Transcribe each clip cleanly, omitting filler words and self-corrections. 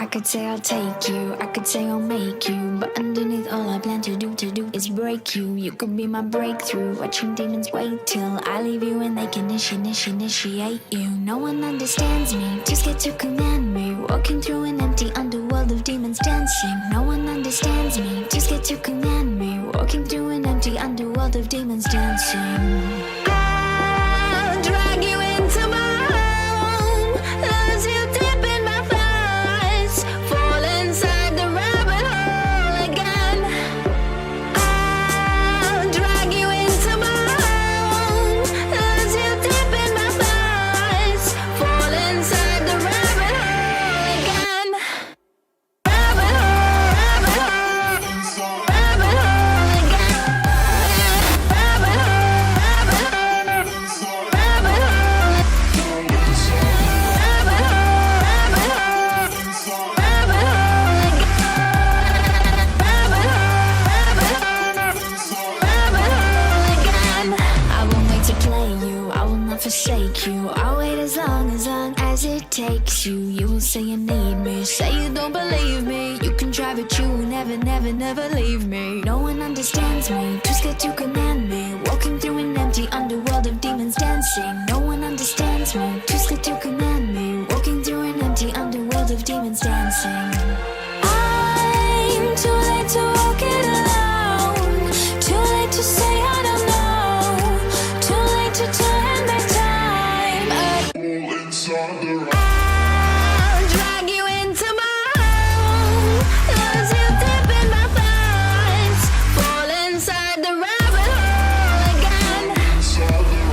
could say I'll take you, I could say I'll make you, but underneath all I plan to do is break you. You could be my breakthrough, watching demons wait till I leave you and they can initiate you. No one understands me, too scared to command me, walking through an empty underworld of demons dancing. No one understands me, too scared to command me, walking through an empty underworld of demons dancing. I'll drag you into my home, lose you deep in my thighs, fall inside the rabbit hole again. I'll drag you into my home, lose you deep in my thighs, fall inside the rabbit hole again. Rabbit hole, rabbit hole, rabbit hole again. Rabbit hole, rabbit hole, rabbit hole. Forsake you, I'll wait as long as it takes you. You will say you need me, say you don't believe me. You can try but you will never leave me. No one understands me, too scared to command me, walking through an empty underworld of demons dancing. No one understands me, too scared to command me, walking through an empty underworld of demons dancing. I'm too late to walk it alone, too late to say I don't know, too late to turn back time. I'll drag you into my home, lose you deep in my thighs, fall inside the rabbit hole again.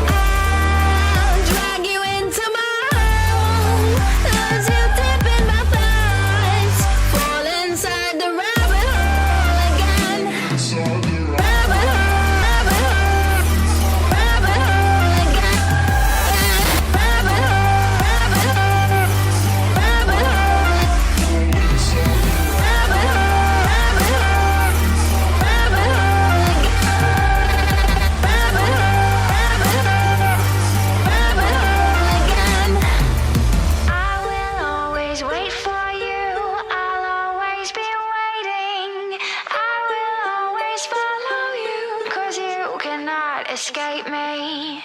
I'll drag you into my home, lose you deep in my thighs, fall inside the rabbit hole again. Rabbit hole, rabbit hole, rabbit hole again. Rabbit hole, rabbit hole, rabbit hole. Rabbit hole, rabbit hole, rabbit hole again. Rabbit hole, rabbit hole, rabbit hole again. I will always wait for you, I'll always be waiting. I will always follow you, 'cause you cannot escape me.